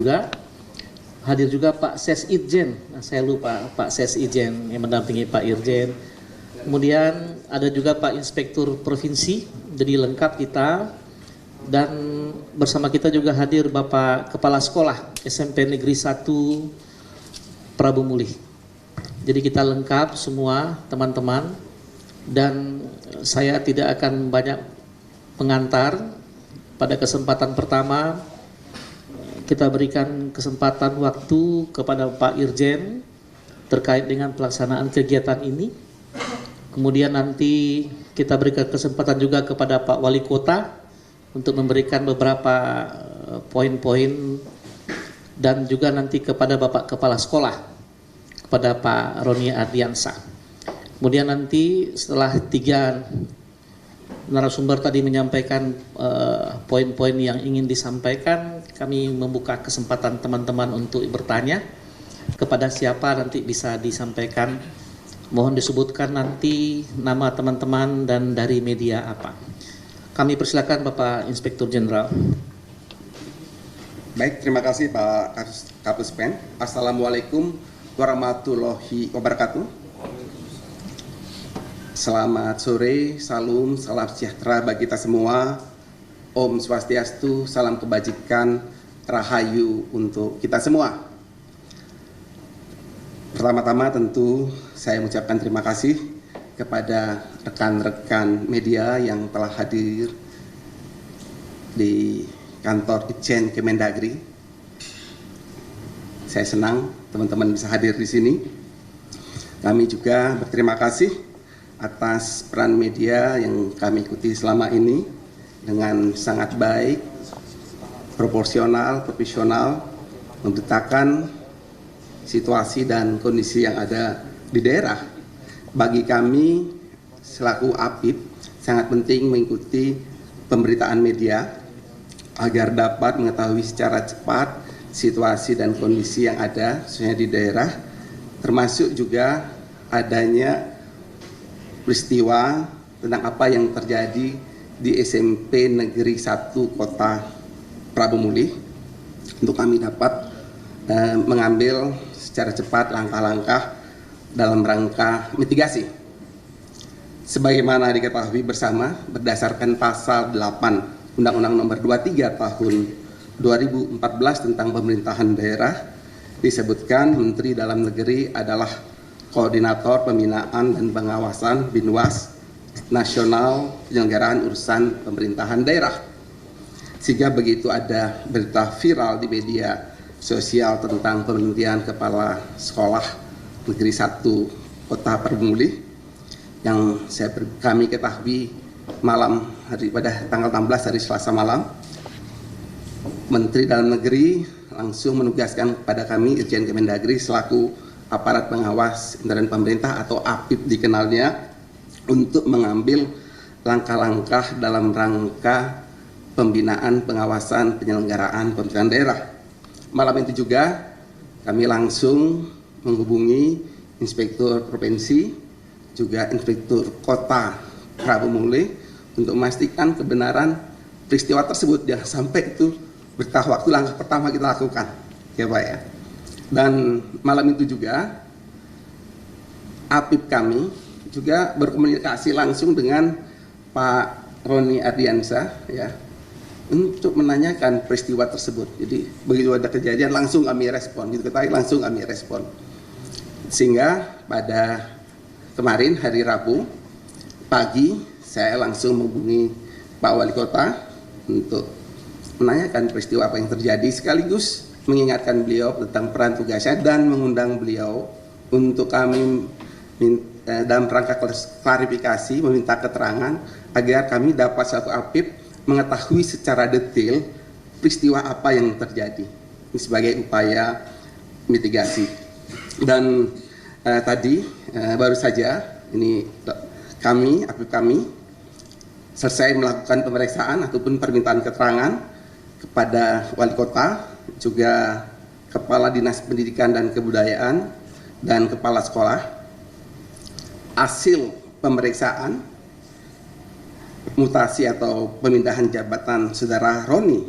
juga. Hadir juga Pak Ses Irjen, saya lupa Pak Ses Irjen yang mendampingi Pak Irjen. Kemudian ada juga Pak Inspektur Provinsi, jadi lengkap kita. Dan bersama kita juga hadir Bapak Kepala Sekolah SMP Negeri 1 Prabu Mulih. Jadi kita lengkap semua teman-teman, dan saya tidak akan banyak pengantar. Pada kesempatan pertama kita berikan kesempatan waktu kepada Pak Irjen terkait dengan pelaksanaan kegiatan ini. Kemudian nanti kita berikan kesempatan juga kepada Pak Wali Kota untuk memberikan beberapa poin-poin, dan juga nanti kepada Bapak Kepala Sekolah, kepada Pak Roni Ardiansa. Kemudian nanti setelah 3 narasumber tadi menyampaikan poin-poin yang ingin disampaikan, kami membuka kesempatan teman-teman untuk bertanya. Kepada siapa nanti bisa disampaikan. Mohon disebutkan nanti nama teman-teman dan dari media apa. Kami persilakan Bapak Inspektur Jenderal. Baik, terima kasih Pak Kapus Pen. Assalamualaikum warahmatullahi wabarakatuh. Selamat sore, salam sejahtera bagi kita semua. Om Swastiastu, salam kebajikan, rahayu untuk kita semua. Pertama-tama tentu saya mengucapkan terima kasih kepada rekan-rekan media yang telah hadir di kantor Itjen Kemendagri. Saya senang teman-teman bisa hadir di sini. Kami juga berterima kasih atas peran media yang kami ikuti selama ini dengan sangat baik, proporsional, profesional, memberitakan situasi dan kondisi yang ada di daerah. Bagi kami selaku APIP sangat penting mengikuti pemberitaan media agar dapat mengetahui secara cepat situasi dan kondisi yang ada khususnya di daerah, termasuk juga adanya peristiwa tentang apa yang terjadi di SMP Negeri 1 Kota Prabu Mulih, untuk kami dapat mengambil secara cepat langkah-langkah dalam rangka mitigasi. Sebagaimana diketahui bersama, berdasarkan pasal 8 Undang-Undang Nomor 23 Tahun 2014 tentang pemerintahan daerah, disebutkan Menteri Dalam Negeri adalah Koordinator Pembinaan dan Pengawasan Binwas Nasional Penyelenggaraan Urusan Pemerintahan Daerah. Sehingga begitu ada berita viral di media sosial tentang pemberhentian Kepala Sekolah Negeri 1 Kota Prabu Mulih yang kami ketahui malam hari pada tanggal 16 hari Selasa malam, Menteri Dalam Negeri langsung menugaskan kepada kami Irjen Kemendagri selaku aparat pengawas intern pemerintah atau APIP dikenalnya, untuk mengambil langkah-langkah dalam rangka pembinaan, pengawasan, penyelenggaraan pemerintahan daerah. Malam itu juga kami langsung menghubungi Inspektur Provinsi, juga Inspektur Kota Prabu Mulih untuk memastikan kebenaran peristiwa tersebut. Jangan sampai itu bertah waktu langkah pertama kita lakukan, ya Pak ya. Dan malam itu juga APIP kami juga berkomunikasi langsung dengan Pak Roni Ardiansa ya, untuk menanyakan peristiwa tersebut. Jadi begitu ada kejadian langsung kami respon, gitu ketahui langsung kami respon. Sehingga pada kemarin hari Rabu pagi saya langsung menghubungi Pak Wali Kota untuk menanyakan peristiwa apa yang terjadi, sekaligus mengingatkan beliau tentang peran tugasnya dan mengundang beliau untuk kami dalam rangka klarifikasi, meminta keterangan agar kami dapat satu APIP mengetahui secara detail peristiwa apa yang terjadi. Ini sebagai upaya mitigasi. Dan tadi baru saja ini APIP kami selesai melakukan pemeriksaan ataupun permintaan keterangan kepada Wali Kota, juga Kepala Dinas Pendidikan dan Kebudayaan dan Kepala Sekolah. Hasil pemeriksaan mutasi atau pemindahan jabatan Saudara Roni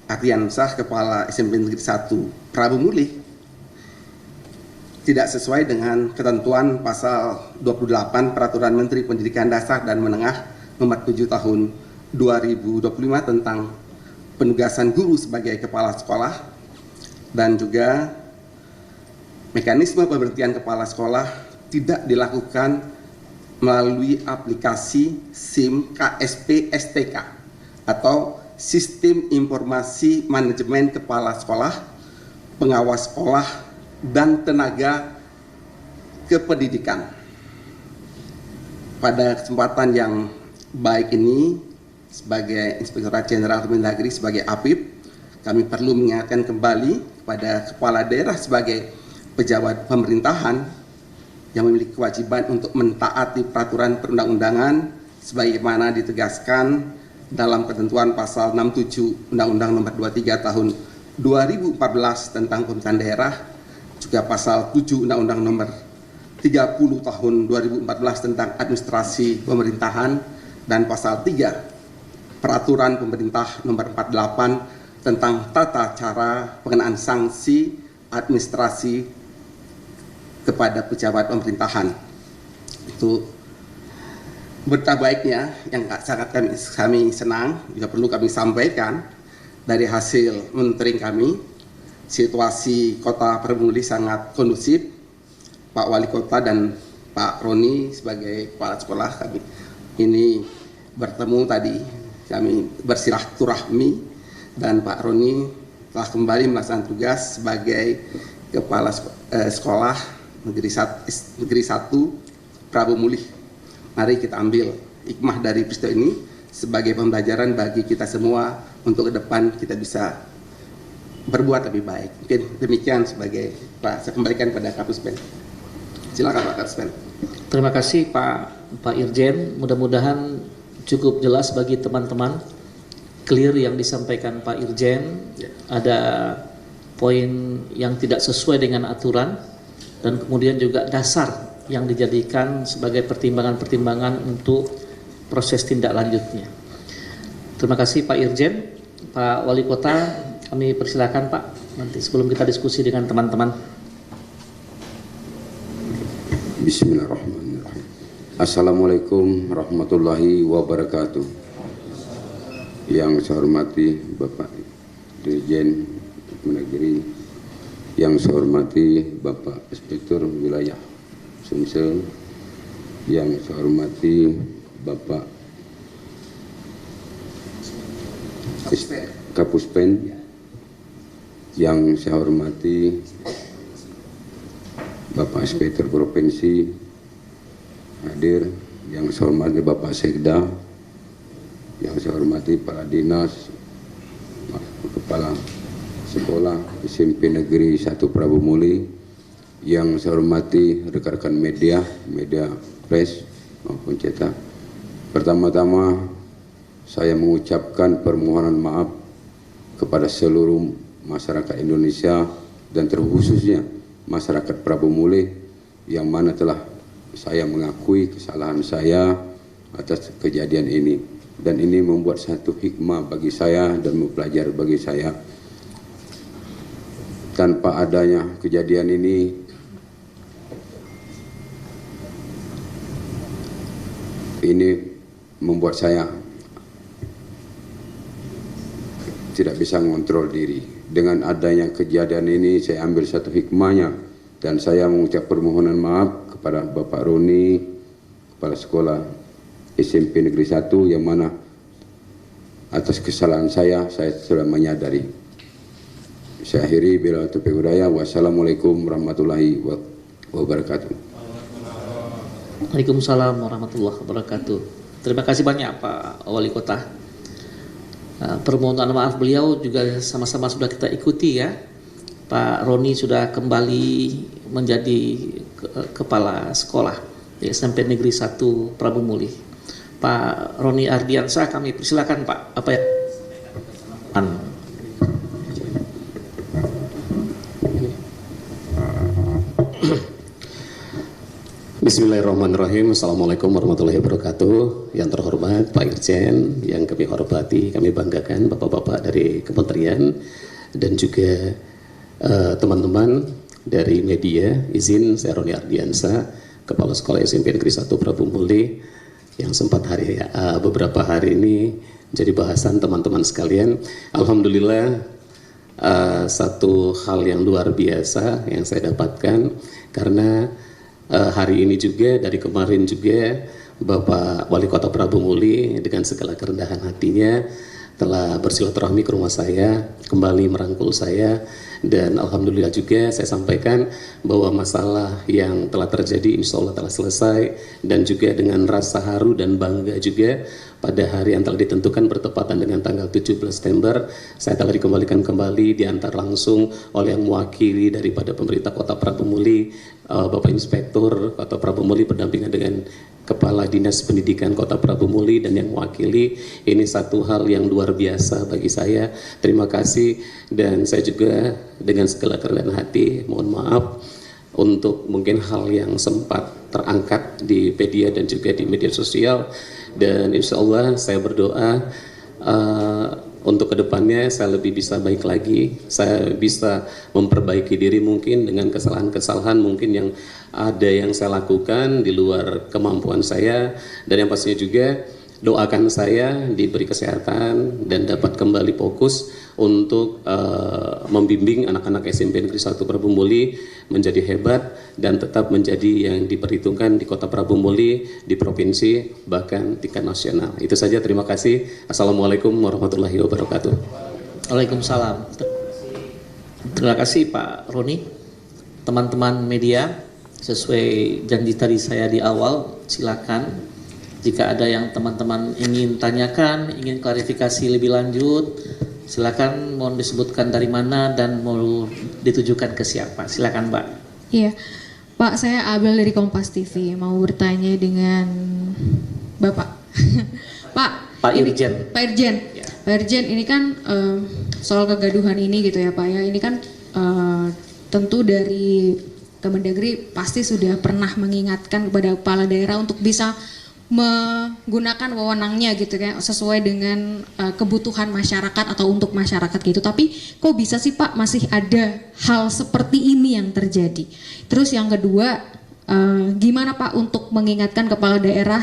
Ardiansah, Kepala SMP Negeri 1 Prabu Mulih, tidak sesuai dengan ketentuan pasal 28 Peraturan Menteri Pendidikan Dasar dan Menengah nomor 7 tahun 2025 tentang penugasan guru sebagai kepala sekolah, dan juga mekanisme pemberhentian kepala sekolah tidak dilakukan melalui aplikasi SIM KSP STK atau Sistem Informasi Manajemen Kepala Sekolah, Pengawas Sekolah, dan Tenaga Kependidikan. Pada kesempatan yang baik ini, sebagai Inspektorat Jenderal Kemendagri, sebagai APIP, kami perlu mengingatkan kembali kepada kepala daerah sebagai pejabat pemerintahan yang memiliki kewajiban untuk mentaati peraturan perundang-undangan sebagaimana ditegaskan dalam ketentuan pasal 67 Undang-Undang Nomor 23 Tahun 2014 tentang pemerintahan daerah, juga pasal 7 Undang-Undang Nomor 30 Tahun 2014 tentang administrasi pemerintahan, dan pasal 3 Peraturan Pemerintah Nomor 48 tentang tata cara pengenaan sanksi administrasi kepada pejabat pemerintahan. Itu berita baiknya yang sangat kami senang, juga perlu kami sampaikan dari hasil monitoring kami. Situasi Kota Prabu Mulih sangat kondusif. Pak Wali Kota dan Pak Roni sebagai kepala sekolah kami ini bertemu tadi, kami bersilaturahmi, dan Pak Roni telah kembali melaksanakan tugas sebagai kepala sekolah negeri 1 Prabu Mulih. Mari kita ambil hikmah dari peristiwa ini sebagai pembelajaran bagi kita semua untuk ke depan kita bisa berbuat lebih baik. Mungkin demikian sebagai Pak. Saya kembalikan pada Kapus Pen. Silakan Pak Kapus Pen. Terima kasih Pak Irjen. Mudah-mudahan cukup jelas bagi teman-teman, clear yang disampaikan Pak Irjen. Ada poin yang tidak sesuai dengan aturan, dan kemudian juga dasar yang dijadikan sebagai pertimbangan-pertimbangan untuk proses tindak lanjutnya. Terima kasih Pak Irjen. Pak Wali Kota, kami persilakan Pak, nanti sebelum kita diskusi dengan teman-teman. Bismillahirrahmanirrahim. Assalamualaikum warahmatullahi wabarakatuh. Yang saya hormati Bapak Dirjen Kemendagri, yang saya hormati Bapak Inspektur Wilayah Sumsel, yang saya hormati Bapak Kapuspen, yang saya hormati Bapak Inspektur Provinsi hadir, yang saya hormati Bapak Sekda, yang saya hormati para dinas, kepala sekolah SMP Negeri 1 Prabu Mulih, yang saya hormati rekan-rekan media press maupun cetak. Pertama-tama saya mengucapkan permohonan maaf kepada seluruh masyarakat Indonesia dan terkhususnya masyarakat Prabu Mulih, yang mana telah saya mengakui kesalahan saya atas kejadian ini, dan ini membuat satu hikmah bagi saya dan mempelajari bagi saya. Tanpa adanya kejadian ini, membuat saya tidak bisa mengontrol diri. Dengan adanya kejadian ini, saya ambil satu hikmahnya, dan saya mengucap permohonan maaf kepada Bapak Roni, kepala sekolah SMP Negeri 1, yang mana atas kesalahan saya sudah menyadari. Saya akhiri bila taufiq hidayah. Wassalamualaikum warahmatullahi wabarakatuh. Waalaikumsalam warahmatullahi wabarakatuh. Terima kasih banyak Pak Wali Kota. Permohonan maaf beliau juga sama-sama sudah kita ikuti ya. Pak Roni sudah kembali menjadi kepala sekolah di SMP Negeri 1 Prabu Mulih. Pak Roni Ardiansah, kami persilakan Pak, apa yang Bismillahirrahmanirrahim. Assalamualaikum warahmatullahi wabarakatuh. Yang terhormat Pak Irjen, yang kami hormati, kami banggakan Bapak-Bapak dari Kementerian dan juga teman-teman dari media. Izin saya Roni Ardiansa, Kepala Sekolah SMP Negeri 1 Prabu Muli, yang sempat beberapa hari ini jadi bahasan teman-teman sekalian. Alhamdulillah, satu hal yang luar biasa yang saya dapatkan karena hari ini juga, dari kemarin juga, Bapak Wali Kota Prabu Muli dengan segala kerendahan hatinya telah bersilaturahmi ke rumah saya, kembali merangkul saya, dan alhamdulillah juga saya sampaikan bahwa masalah yang telah terjadi insya Allah telah selesai, dan juga dengan rasa haru dan bangga juga pada hari yang telah ditentukan bertepatan dengan tanggal 17 September saya telah dikembalikan kembali diantar langsung oleh yang mewakili daripada pemerintah Kota Prabu Muli, Bapak Inspektur Kota Prabu Muli berdampingan dengan Kepala Dinas Pendidikan Kota Prabu Muli dan yang mewakili. Ini satu hal yang luar biasa bagi saya. Terima kasih, dan saya juga dengan segala kerendahan hati mohon maaf untuk mungkin hal yang sempat terangkat di media dan juga di media sosial, dan insya Allah saya berdoa untuk kedepannya saya lebih bisa baik lagi, saya bisa memperbaiki diri mungkin dengan kesalahan-kesalahan mungkin yang ada yang saya lakukan di luar kemampuan saya, dan yang pastinya juga doakan saya diberi kesehatan dan dapat kembali fokus untuk membimbing anak-anak SMP Negeri 1 Prabu Muli menjadi hebat dan tetap menjadi yang diperhitungkan di Kota Prabu Muli, di provinsi, bahkan tingkat nasional. Itu saja, terima kasih. Assalamualaikum warahmatullahi wabarakatuh. Waalaikumsalam. Terima kasih Pak Roni. Teman-teman media, sesuai janji tadi saya di awal, silakan jika ada yang teman-teman ingin tanyakan, ingin klarifikasi lebih lanjut, silakan, mohon disebutkan dari mana dan mau ditujukan ke siapa. Silakan Mbak. Iya, Pak, saya Abel dari Kompas TV, mau bertanya dengan Bapak. Pak Irjen. Pak Irjen, Ya. Pak Irjen, ini kan soal kegaduhan ini gitu ya Pak ya, ini kan tentu dari Kemendagri pasti sudah pernah mengingatkan kepada kepala daerah untuk bisa menggunakan wewenangnya gitu kan sesuai dengan kebutuhan masyarakat atau untuk masyarakat gitu. Tapi kok bisa sih Pak masih ada hal seperti ini yang terjadi? Terus yang kedua, gimana Pak untuk mengingatkan kepala daerah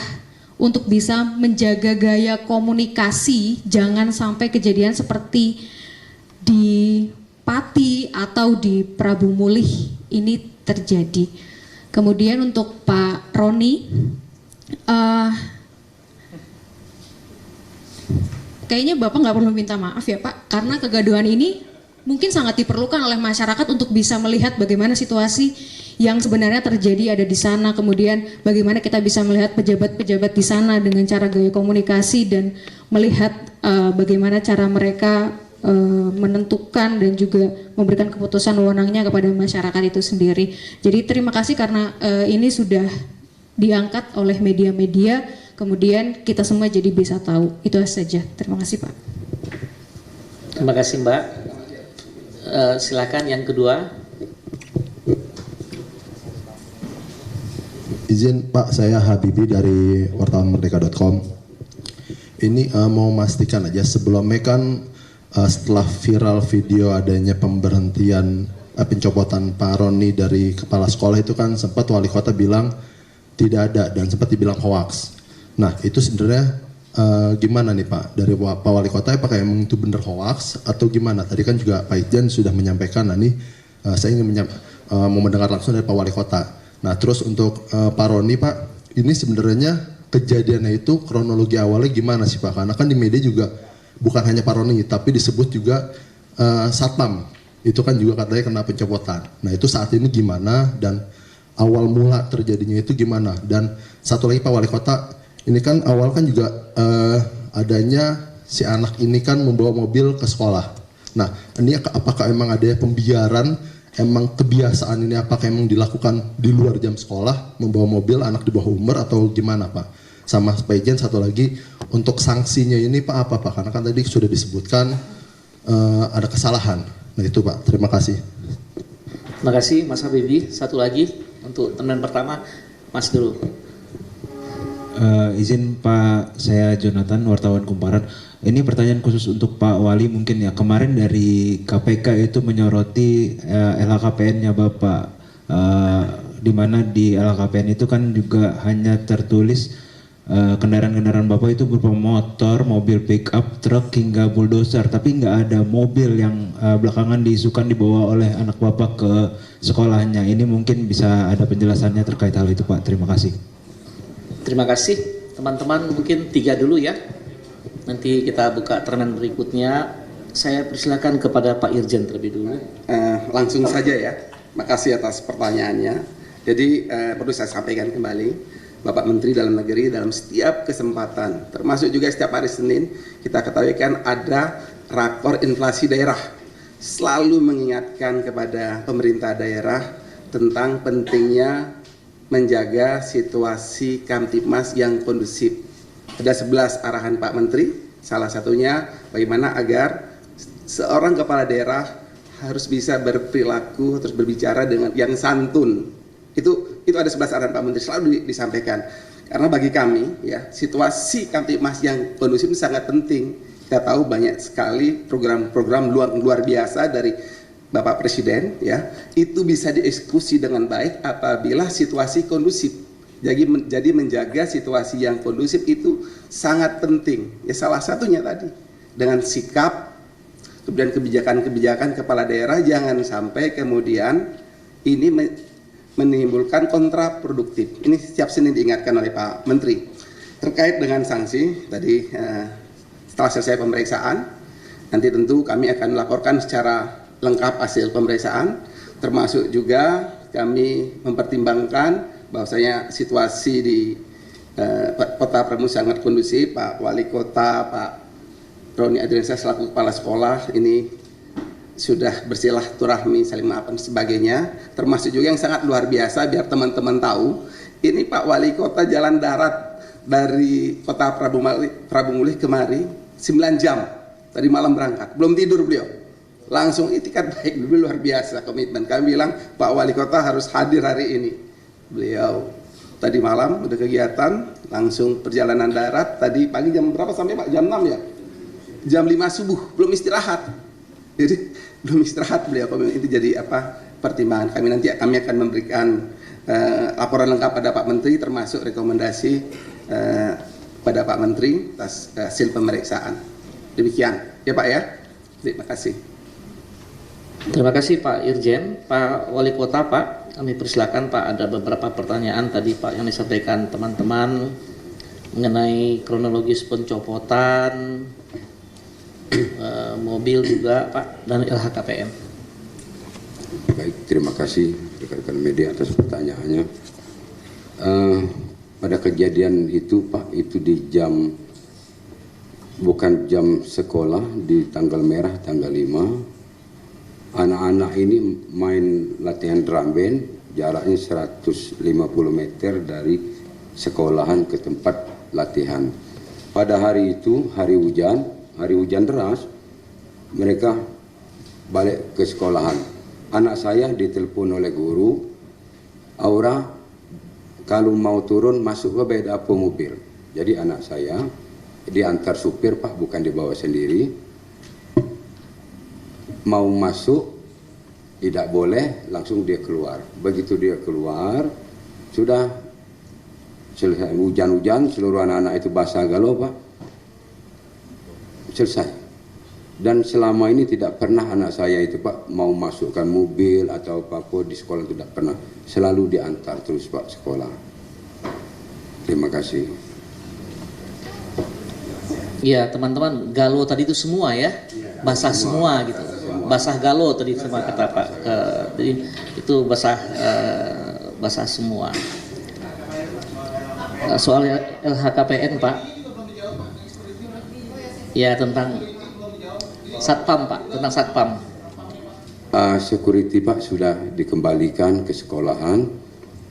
untuk bisa menjaga gaya komunikasi, jangan sampai kejadian seperti di Pati atau di Prabu Muli ini terjadi. Kemudian untuk Pak Roni, kayaknya Bapak nggak perlu minta maaf ya Pak, karena kegaduhan ini mungkin sangat diperlukan oleh masyarakat untuk bisa melihat bagaimana situasi yang sebenarnya terjadi ada di sana, kemudian bagaimana kita bisa melihat pejabat-pejabat di sana dengan cara gaya komunikasi dan melihat bagaimana cara mereka menentukan dan juga memberikan keputusan wewenangnya kepada masyarakat itu sendiri. Jadi terima kasih karena ini sudah diangkat oleh media-media, kemudian kita semua jadi bisa tahu. Itu saja. Terima kasih Pak. Terima kasih Mbak. Silakan yang kedua. Izin Pak, saya Habibi dari wartawanmerdeka.com. Ini mau memastikan aja, sebelumnya kan setelah viral video adanya pemberhentian pencopotan Pak Roni dari kepala sekolah itu kan sempat wali kota bilang tidak ada dan sempat dibilang hoax. Nah itu sebenarnya gimana nih Pak dari Pak Wali Kota, apakah emang itu benar hoax atau gimana? Tadi kan juga Pak Irjen sudah menyampaikan, nah ini saya ingin mau mendengar langsung dari Pak Wali Kota. Nah terus untuk Pak Roni Pak, ini sebenarnya kejadiannya itu kronologi awalnya gimana sih Pak? Karena kan di media juga bukan hanya Pak Roni tapi disebut juga Satpam, itu kan juga katanya kena pencopotan. Nah itu saat ini gimana dan awal mula terjadinya itu gimana? Dan satu lagi Pak Wali Kota, ini kan awal kan juga adanya si anak ini kan membawa mobil ke sekolah. Nah ini apakah emang ada pembiaran, emang kebiasaan ini apakah emang dilakukan di luar jam sekolah, membawa mobil anak di bawah umur atau gimana Pak? Sama Pak Irjen satu lagi, untuk sanksinya ini Pak apa Pak? Karena kan tadi sudah disebutkan ada kesalahan. Nah itu Pak, terima kasih. Terima kasih Mas Habibi. Satu lagi untuk teman pertama, Mas dulu. Izin Pak, saya Jonathan, wartawan Kumparan. Ini pertanyaan khusus untuk Pak Wali mungkin ya. Kemarin dari KPK itu menyoroti LHKPN-nya Bapak, di mana di LHKPN itu kan juga hanya tertulis kendaraan-kendaraan Bapak itu berupa motor, mobil pick up, truk hingga bulldozer, tapi nggak ada mobil yang belakangan diisukan dibawa oleh anak Bapak ke sekolahnya. Ini mungkin bisa ada penjelasannya terkait hal itu Pak. Terima kasih. Terima kasih teman-teman, mungkin 3 dulu ya. Nanti kita buka termen berikutnya. Saya persilakan kepada Pak Irjen terlebih dulu. Langsung saja ya. Makasih atas pertanyaannya. Jadi perlu saya sampaikan kembali, Bapak Menteri Dalam Negeri dalam setiap kesempatan, termasuk juga setiap hari Senin, kita ketahui kan ada rakor inflasi daerah, selalu mengingatkan kepada pemerintah daerah tentang pentingnya menjaga situasi Kamtibmas yang kondusif. Ada 11 arahan Pak Menteri, salah satunya bagaimana agar seorang kepala daerah harus bisa berperilaku, terus berbicara dengan yang santun. Itu ada 11 arahan Pak Menteri, selalu disampaikan. Karena bagi kami ya, situasi Kamtibmas yang kondusif ini sangat penting. Kita tahu banyak sekali program-program luar biasa dari Bapak Presiden ya, itu bisa dieksekusi dengan baik apabila situasi kondusif. Jadi menjaga situasi yang kondusif itu sangat penting. Ya salah satunya tadi dengan sikap, kemudian kebijakan-kebijakan kepala daerah jangan sampai kemudian ini menimbulkan kontraproduktif. Ini setiap Senin diingatkan oleh Pak Menteri. Terkait dengan sanksi tadi setelah selesai pemeriksaan, nanti tentu kami akan melaporkan secara lengkap hasil pemeriksaan, termasuk juga kami mempertimbangkan bahwasanya situasi di Kota Pramu sangat kondusif. Pak Wali Kota, Pak Roni Adriansyah selaku kepala sekolah ini sudah bersilaturahmi, saling maafkan sebagainya, termasuk juga yang sangat luar biasa biar teman-teman tahu, ini Pak Wali Kota jalan darat dari Kota Prabu Mulih kemari 9 jam tadi malam berangkat, belum tidur beliau. Langsung itikat baik dulu, luar biasa komitmen. Kami bilang Pak Wali Kota harus hadir hari ini. Beliau tadi malam udah kegiatan, langsung perjalanan darat. Tadi pagi jam berapa sampai Pak? Jam 6 ya? Jam 5 subuh, belum istirahat. Jadi belum istirahat beliau. Itu jadi pertimbangan kami. Nanti kami akan memberikan laporan lengkap pada Pak Menteri, termasuk rekomendasi pada Pak Menteri atas hasil pemeriksaan. Demikian ya Pak ya. Terima kasih. Terima kasih Pak Irjen. Pak Wali Kota Pak, kami persilakan Pak, ada beberapa pertanyaan tadi Pak yang disampaikan teman-teman mengenai kronologis pencopotan mobil juga Pak dan LHKPN. Baik, terima kasih rekan-rekan media atas pertanyaannya. Pada kejadian itu Pak, itu di bukan jam sekolah, di tanggal merah tanggal 5. Anak-anak ini main latihan drum band, jaraknya 150 meter dari sekolahan ke tempat latihan. Pada hari itu, hari hujan deras, mereka balik ke sekolahan. Anak saya ditelepon oleh guru, Aura, kalau mau turun masuk ke beda apa mobil. Jadi anak saya diantar supir Pak, bukan dibawa sendiri. Mau masuk tidak boleh, langsung dia keluar. Begitu dia keluar, sudah selesai hujan-hujan, seluruh anak-anak itu basah galau Pak. Selesai. Dan selama ini tidak pernah anak saya itu Pak mau masukkan mobil atau apa-apa di sekolah, tidak pernah. Selalu diantar terus Pak sekolah. Terima kasih. Iya teman-teman, galau tadi itu semua ya, basah semua gitu. Basah galau tadi semua kata Pak. Jadi itu basah semua. Soal LHKPN Pak, ya tentang satpam Pak, tentang satpam. Security Pak sudah dikembalikan ke sekolahan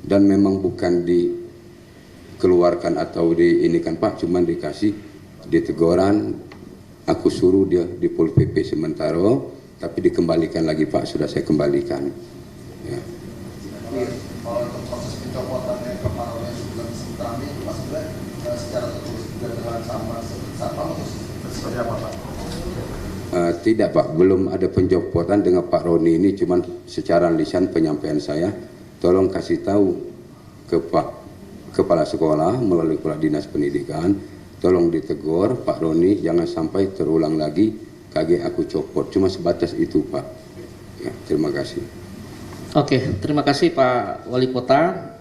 dan memang bukan dikeluarkan atau diinikan Pak, cuman dikasih diteguran, aku suruh dia di Pol PP sementara. Tapi dikembalikan lagi Pak, sudah saya kembalikan. Ya. Kalau untuk proses pencopotannya kepala Tidak Pak, belum ada pencopotan dengan Pak Roni. Ini cuma secara lisan penyampaian saya. Tolong kasih tahu ke Pak Kepala Sekolah melalui Kepala Dinas Pendidikan, tolong ditegur Pak Roni, jangan sampai terulang lagi KG aku copot. Cuma sebatas itu Pak. Ya, terima kasih. Oke, terima kasih Pak Wali Kota.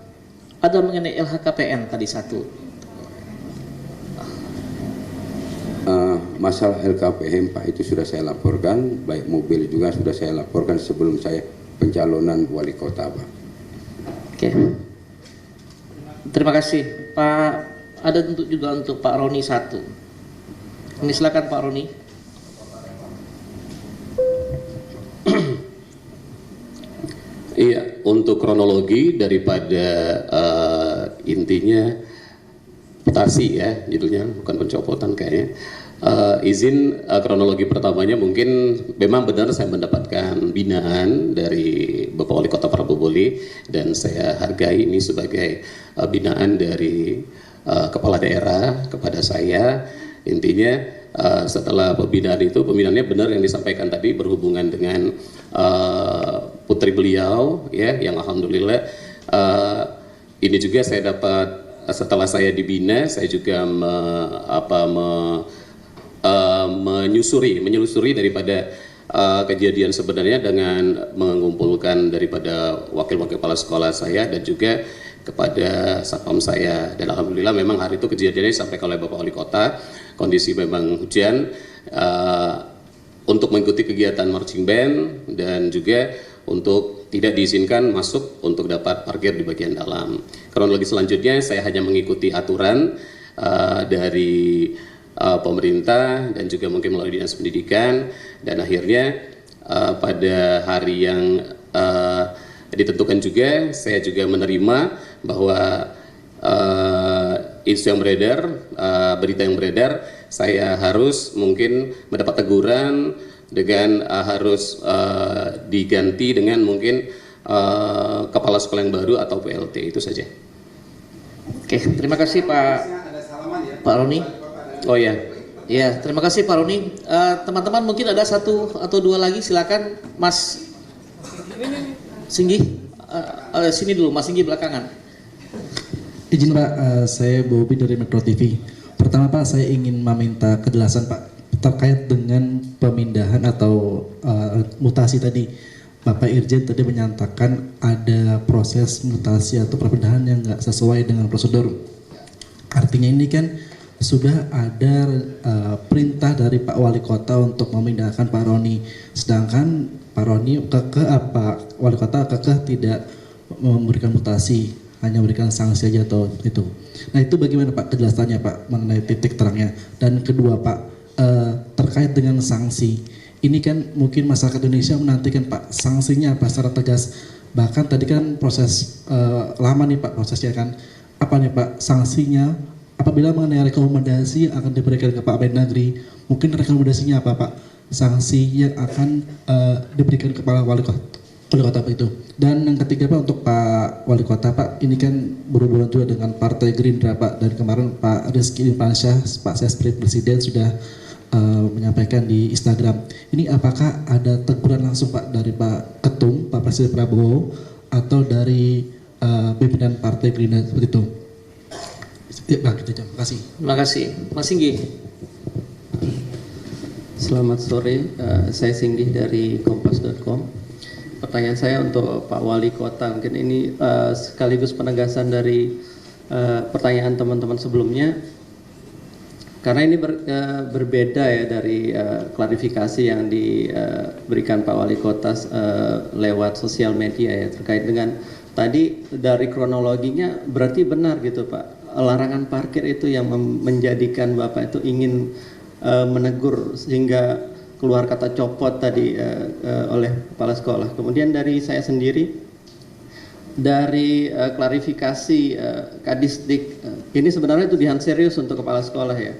Ada mengenai LHKPN tadi satu. Masalah LKPM Pak itu sudah saya laporkan, baik mobil juga sudah saya laporkan sebelum saya pencalonan wali kota Pak. Oke. Terima kasih Pak. Ada juga untuk Pak Roni satu. Ini silakan Pak Roni. Iya, untuk kronologi daripada intinya mutasi ya judulnya, bukan pencopotan kayaknya. Izin kronologi pertamanya mungkin memang benar saya mendapatkan binaan dari Bapak Wali Kota Paraboboli dan saya hargai ini sebagai binaan dari kepala daerah kepada saya. Intinya setelah pembinaannya benar yang disampaikan tadi berhubungan dengan putri beliau ya, yang alhamdulillah ini juga saya dapat setelah saya dibina, saya juga menyelusuri daripada kejadian sebenarnya dengan mengumpulkan daripada wakil-wakil kepala sekolah saya dan juga kepada satpam saya, dan alhamdulillah memang hari itu kejadiannya disampaikan oleh Bapak Wali Kota, kondisi memang hujan untuk mengikuti kegiatan marching band dan juga untuk tidak diizinkan masuk untuk dapat parkir di bagian dalam. Kronologi selanjutnya saya hanya mengikuti aturan dari pemerintah dan juga mungkin melalui dinas pendidikan, dan akhirnya pada hari yang ditentukan juga saya juga menerima bahwa isu yang beredar, berita yang beredar, saya harus mungkin mendapat teguran dengan harus diganti dengan mungkin kepala sekolah yang baru atau PLT. Itu saja. Oke, terima kasih Pak Roni. Oh ya. Ya, terima kasih Pak Roni. Teman-teman mungkin ada satu atau dua lagi, silakan Mas Singgi. Sini dulu, Mas Singgi belakangan. Izin Pak, saya Bobi dari Metro TV. Pertama Pak, saya ingin meminta kejelasan Pak terkait dengan pemindahan atau mutasi tadi. Bapak Irjen tadi menyatakan ada proses mutasi atau perpindahan yang nggak sesuai dengan prosedur. Artinya ini kan sudah ada perintah dari Pak Wali Kota untuk memindahkan Pak Roni, sedangkan Pak Roni Pak Wali Kota kekeh tidak memberikan mutasi, hanya memberikan sanksi saja atau itu. Nah itu bagaimana Pak kejelasannya Pak mengenai titik terangnya? Dan kedua Pak, terkait dengan sanksi, ini kan mungkin masyarakat Indonesia menantikan Pak sanksinya apa secara tegas. Bahkan tadi kan proses lama nih Pak prosesnya kan, apa nih Pak sanksinya? Apabila mengenai rekomendasi akan diberikan ke Pak Mendagri, mungkin rekomendasinya apa Pak? Sanksi yang akan diberikan kepada Wali Kota itu. Dan yang ketiga Pak, untuk Pak Wali Kota Pak, ini kan berhubungan juga dengan Partai Gerindra Pak. Dan kemarin Pak Rizky Irfansyah, Pak Sespri Presiden sudah menyampaikan di Instagram. Ini apakah ada teguran langsung Pak dari Pak Ketum, Pak Presiden Prabowo, atau dari pimpinan Partai Gerindra seperti itu? Ya, gitu aja. Terima kasih. Terima kasih. Mas Singgi. Selamat sore, saya Singgi dari kompas.com. Pertanyaan saya untuk Pak Wali Kota, mungkin ini sekaligus penegasan dari pertanyaan teman-teman sebelumnya. Karena ini berbeda ya dari klarifikasi yang diberikan Pak Wali Kota lewat sosial media ya, terkait dengan tadi dari kronologinya berarti benar gitu Pak. Larangan parkir itu yang menjadikan Bapak itu ingin menegur sehingga keluar kata copot tadi oleh kepala sekolah. Kemudian dari saya sendiri, dari klarifikasi Kadisdik, ini sebenarnya tuduhan serius untuk kepala sekolah ya.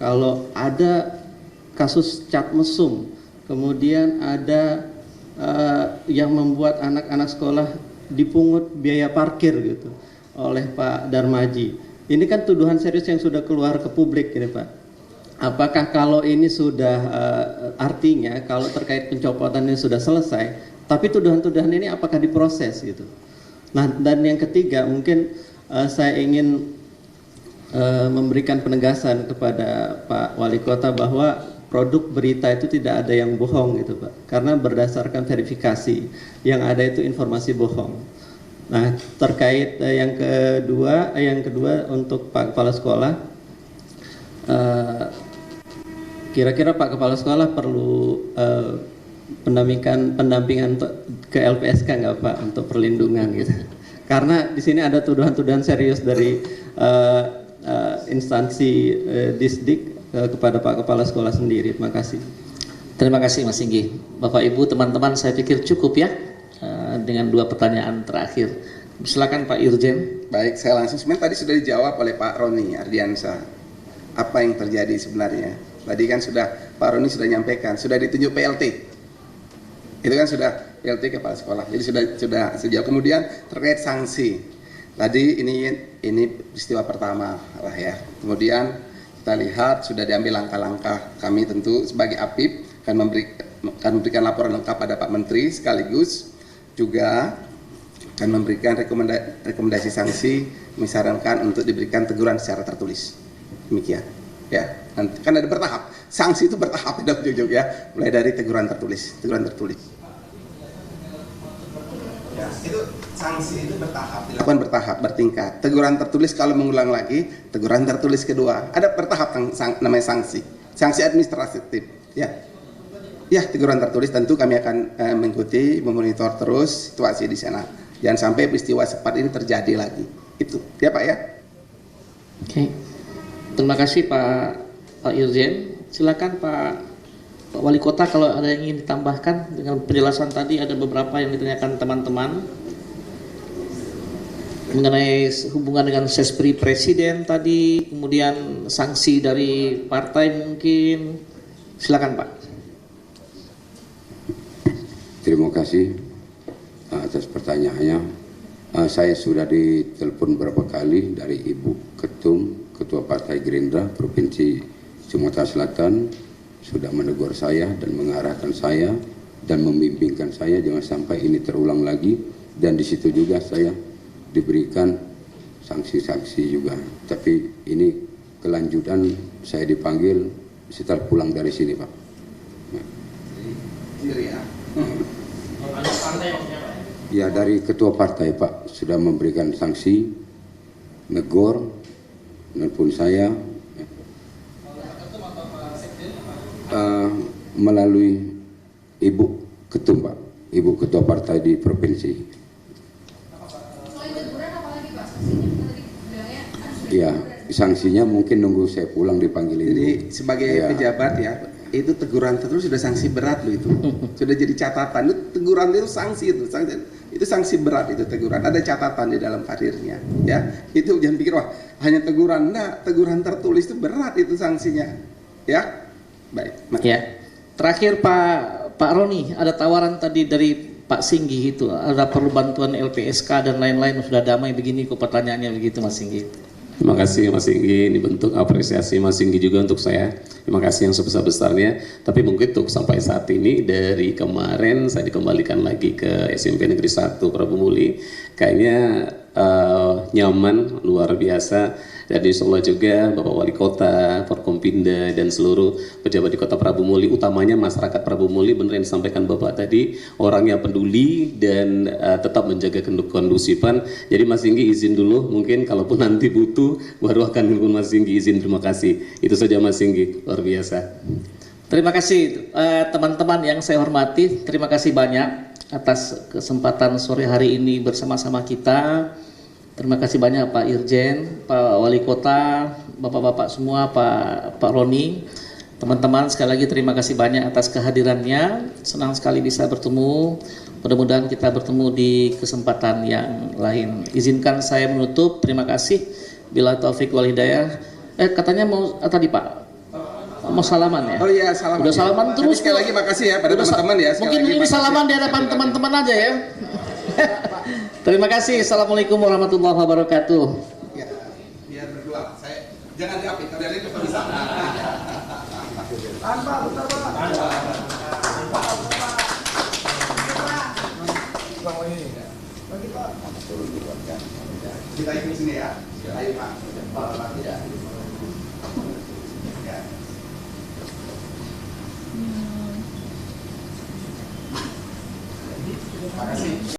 Kalau ada kasus cat mesum, kemudian ada yang membuat anak-anak sekolah dipungut biaya parkir gitu oleh Pak Darmaji. Ini kan tuduhan serius yang sudah keluar ke publik ini Pak. apakah kalau ini sudah artinya kalau terkait pencopotan ini sudah selesai, tapi tuduhan-tuduhan ini apakah diproses gitu. Nah, dan yang ketiga mungkin saya ingin memberikan penegasan kepada Pak Wali Kota bahwa produk berita itu tidak ada yang bohong gitu Pak, karena berdasarkan verifikasi yang ada itu informasi bohong. Nah, terkait yang kedua untuk Pak Kepala Sekolah, kira-kira Pak Kepala Sekolah perlu pendampingan ke LPSK nggak Pak untuk perlindungan gitu? Karena di sini ada tuduhan-tuduhan serius dari instansi Disdik kepada Pak Kepala Sekolah sendiri. Terima kasih. Terima kasih Mas Singgi. Bapak Ibu teman-teman, saya pikir cukup ya dengan 2 pertanyaan terakhir. Silakan Pak Irjen. Baik, saya langsung. Sebenarnya tadi sudah dijawab oleh Pak Roni Ardiansa. Apa yang terjadi sebenarnya? Tadi kan sudah Pak Roni sudah nyampaikan, sudah ditunjuk PLT. Itu kan sudah PLT kepala sekolah. Jadi sudah sejauh. Kemudian terkait sanksi. Tadi ini peristiwa pertama lah ya. Kemudian kita lihat sudah diambil langkah-langkah. Kami tentu sebagai APIP akan memberikan laporan lengkap pada Pak Menteri, sekaligus juga akan memberikan rekomendasi sanksi, misalkan untuk diberikan teguran secara tertulis. Demikian ya. Nanti kan ada bertahap. Sanksi itu bertahap, tidak ujung ya. Mulai dari teguran tertulis. Ya, itu sanksi itu bertahap, dilakukan bertahap, bertingkat. Teguran tertulis kalau mengulang lagi, teguran tertulis kedua. Ada bertahap namanya sanksi. Sanksi administratif, ya. Ya, teguran tertulis tentu kami akan mengikuti, memonitor terus situasi di sana. Jangan sampai peristiwa seperti ini terjadi lagi. Itu, ya Pak ya. Oke. Terima kasih Pak Irjen. Silakan Pak Wali Kota kalau ada yang ingin ditambahkan dengan penjelasan tadi. Ada beberapa yang ditanyakan teman-teman mengenai hubungan dengan sespri presiden tadi, kemudian sanksi dari partai mungkin. Silakan Pak. Terima kasih atas pertanyaannya. Saya sudah ditelepon beberapa kali dari Ibu Ketua Partai Gerindra Provinsi Sumatera Selatan, sudah menegur saya dan mengarahkan saya dan membimbingkan saya jangan sampai ini terulang lagi, dan di situ juga saya diberikan sanksi-sanksi juga. Tapi ini kelanjutan, saya dipanggil setelah pulang dari sini Pak. Ya, dari ketua partai Pak sudah memberikan sanksi, negor, nelpon saya melalui Ibu Ketum Pak, Ibu Ketua Partai di provinsi. Ya, sanksinya mungkin nunggu saya pulang dipanggil. Jadi sebagai pejabat ya, itu teguran terus sudah sanksi berat loh itu. Sudah jadi catatan. Itu teguran itu sanksi itu sanksi berat itu teguran. Ada catatan di dalam karirnya ya. Itu jangan pikir wah hanya teguran. Enggak, teguran tertulis itu berat itu sanksinya. Ya. Baik. Ya. Terakhir Pak Roni, ada tawaran tadi dari Pak Singgi itu, ada perlu bantuan LPSK dan lain-lain, sudah damai begini kok pertanyaannya begitu Mas Singgi. Terima kasih Mas Singgi, ini bentuk apresiasi Mas Singgi juga untuk saya. Terima kasih yang sebesar-besarnya. Tapi mungkin untuk sampai saat ini, dari kemarin saya dikembalikan lagi ke SMP Negeri 1 Prabu Muli. Kayaknya nyaman, luar biasa. Dan insya Allah juga Bapak Wali Kota, Forkompinda, dan seluruh pejabat di Kota Prabu Muli, utamanya masyarakat Prabu Muli, benar yang disampaikan Bapak tadi, orangnya peduli dan tetap menjaga kondusifan. Jadi Mas Singgi izin dulu, mungkin kalaupun nanti butuh, baru akan nelfon Mas Singgi, izin. Terima kasih. Itu saja Mas Singgi, luar biasa. Terima kasih teman-teman yang saya hormati, terima kasih banyak atas kesempatan sore hari ini bersama-sama kita. Terima kasih banyak Pak Irjen, Pak Wali Kota, Bapak-Bapak semua, Pak Roni. Teman-teman sekali lagi terima kasih banyak atas kehadirannya. Senang sekali bisa bertemu. Mudah-mudahan kita bertemu di kesempatan yang lain. Izinkan saya menutup. Terima kasih. Bila taufik wal hidayah. Katanya mau tadi Pak mau salaman ya? Oh iya, salaman. Udah salaman ya. Terus. Sekali lagi makasih ya pada teman-teman ya. Mungkin ini salaman di hadapan teman-teman aja ya. Terima kasih. Assalamualaikum warahmatullahi wabarakatuh. Ya, biar berdua. Jangan diapit, kalian itu bisa. Kita ikut sini ya. Ayo Pak. Pak tidak. Terima kasih.